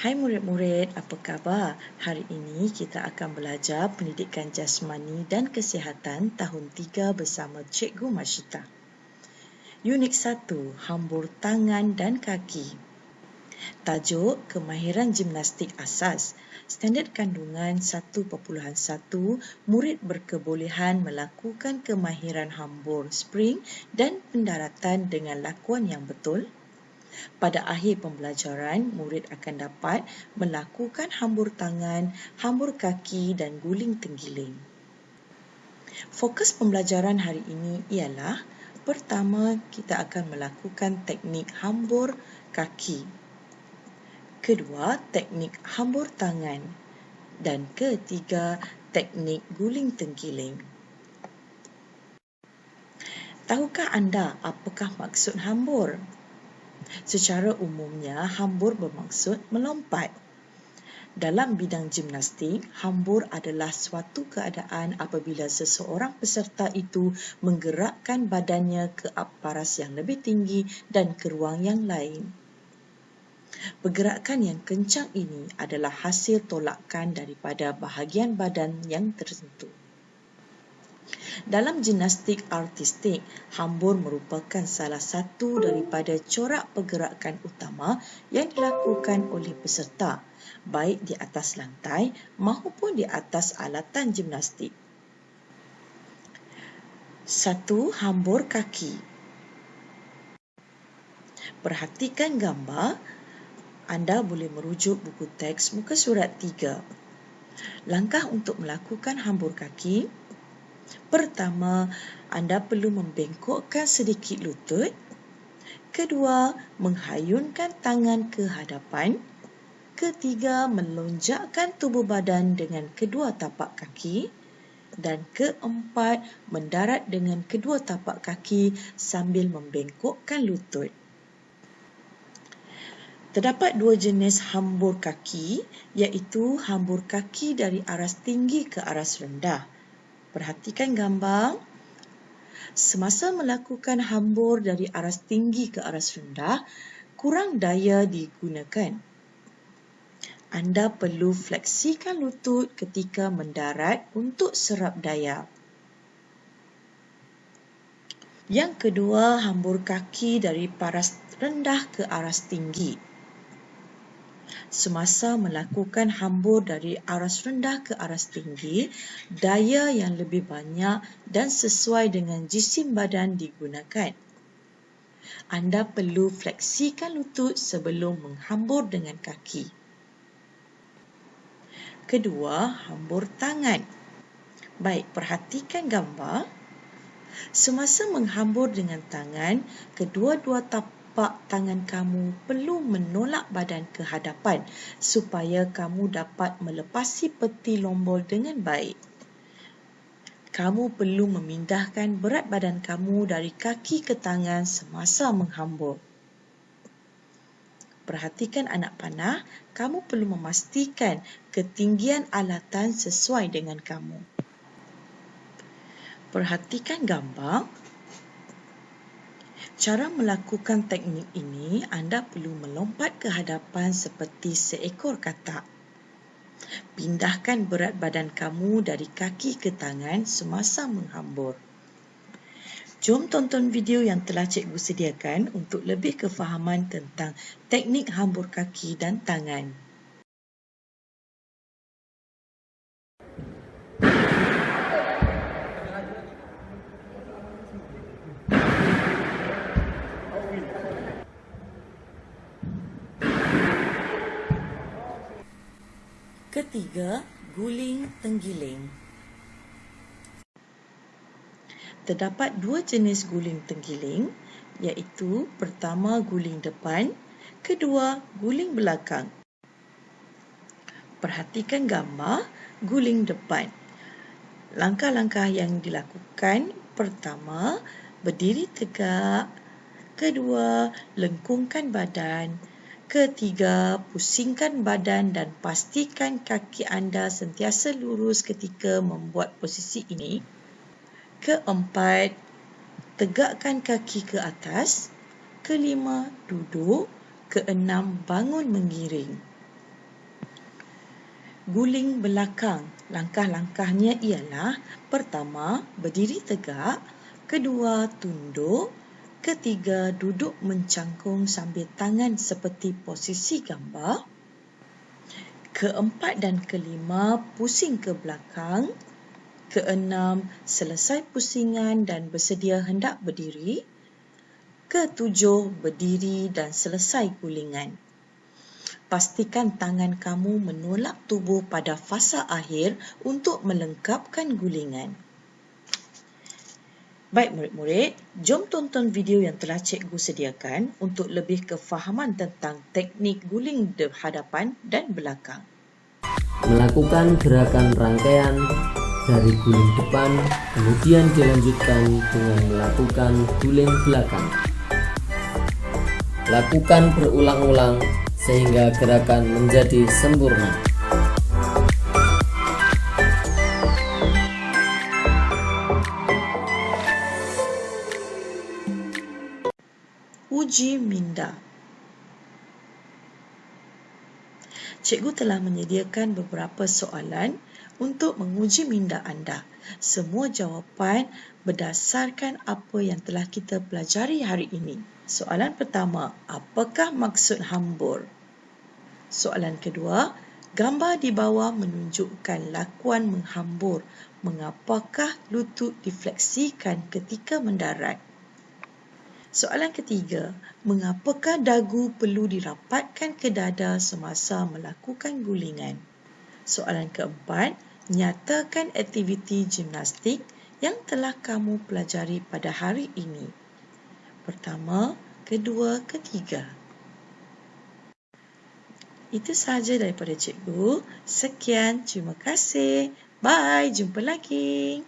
Hai murid-murid, apa khabar? Hari ini kita akan belajar pendidikan jasmani dan kesihatan tahun 3 bersama Cikgu Masyita. Unit 1, hambur tangan dan kaki. Tajuk, kemahiran gimnastik asas. Standard kandungan 1.1, murid berkebolehan melakukan kemahiran hambur spring dan pendaratan dengan lakuan yang betul. Pada akhir pembelajaran, murid akan dapat melakukan hambur tangan, hambur kaki dan guling tenggiling. Fokus pembelajaran hari ini ialah, pertama, kita akan melakukan teknik hambur kaki. Kedua, teknik hambur tangan. Dan ketiga, teknik guling tenggiling. Tahukah anda apakah maksud hambur? Secara umumnya, hambur bermaksud melompat. Dalam bidang gimnastik, hambur adalah suatu keadaan apabila seseorang peserta itu menggerakkan badannya ke paras yang lebih tinggi dan ke ruang yang lain. Pergerakan yang kencang ini adalah hasil tolakan daripada bahagian badan yang tertentu. Dalam gimnastik artistik, hambur merupakan salah satu daripada corak pergerakan utama yang dilakukan oleh peserta, baik di atas lantai maupun di atas alatan gimnastik. 1. Hambur kaki. Perhatikan gambar. Anda boleh merujuk buku teks muka surat 3. Langkah untuk melakukan hambur kaki. Pertama, anda perlu membengkokkan sedikit lutut. Kedua, menghayunkan tangan ke hadapan. Ketiga, melonjakkan tubuh badan dengan kedua tapak kaki. Dan keempat, mendarat dengan kedua tapak kaki sambil membengkokkan lutut. Terdapat dua jenis hambur kaki, iaitu hambur kaki dari aras tinggi ke aras rendah. Perhatikan gambar. Semasa melakukan hambur dari aras tinggi ke aras rendah, kurang daya digunakan. Anda perlu fleksikan lutut ketika mendarat untuk serap daya. Yang kedua, hambur kaki dari paras rendah ke aras tinggi. Semasa melakukan hambur dari aras rendah ke aras tinggi, daya yang lebih banyak dan sesuai dengan jisim badan digunakan. Anda perlu fleksikan lutut sebelum menghambur dengan kaki. Kedua, hambur tangan. Baik, perhatikan gambar. Semasa menghambur dengan tangan, kedua-dua tapak tangan kamu perlu menolak badan ke hadapan supaya kamu dapat melepasi peti lombol dengan baik. Kamu perlu memindahkan berat badan kamu dari kaki ke tangan semasa menghambur. Perhatikan anak panah, kamu perlu memastikan ketinggian alatan sesuai dengan kamu. Perhatikan gambar. Cara melakukan teknik ini, anda perlu melompat ke hadapan seperti seekor katak. Pindahkan berat badan kamu dari kaki ke tangan semasa menghambur. Jom tonton video yang telah cikgu sediakan untuk lebih kefahaman tentang teknik hambur kaki dan tangan. Ketiga, guling tenggiling. Terdapat dua jenis guling tenggiling, iaitu pertama guling depan, kedua guling belakang. Perhatikan gambar guling depan. Langkah-langkah yang dilakukan, pertama, berdiri tegak. Kedua, lengkungkan badan. Ketiga, pusingkan badan dan pastikan kaki anda sentiasa lurus ketika membuat posisi ini. Keempat, tegakkan kaki ke atas. Kelima, duduk. Keenam, bangun mengiring. Guling belakang. Langkah-langkahnya ialah pertama, berdiri tegak, kedua, tunduk, ketiga, duduk mencangkung sambil tangan seperti posisi gambar, keempat dan kelima, pusing ke belakang, keenam, selesai pusingan dan bersedia hendak berdiri, ketujuh, berdiri dan selesai gulingan. Pastikan tangan kamu menolak tubuh pada fasa akhir untuk melengkapkan gulingan. Baik murid-murid, jom tonton video yang telah cikgu sediakan untuk lebih kefahaman tentang teknik guling hadapan dan belakang. Melakukan gerakan rangkaian dari guling depan, kemudian dilanjutkan dengan melakukan guling belakang. Lakukan berulang-ulang sehingga gerakan menjadi sempurna. Uji minda. Cikgu telah menyediakan beberapa soalan untuk menguji minda anda. Semua jawapan berdasarkan apa yang telah kita pelajari hari ini. Soalan pertama, apakah maksud hambur? Soalan kedua, gambar di bawah menunjukkan lakuan menghambur. Mengapakah lutut difleksikan ketika mendarat? Soalan ketiga, mengapakah dagu perlu dirapatkan ke dada semasa melakukan gulingan? Soalan keempat, nyatakan aktiviti gimnastik yang telah kamu pelajari pada hari ini. Pertama, kedua, ketiga. Itu sahaja daripada cikgu. Sekian, terima kasih. Bye, jumpa lagi.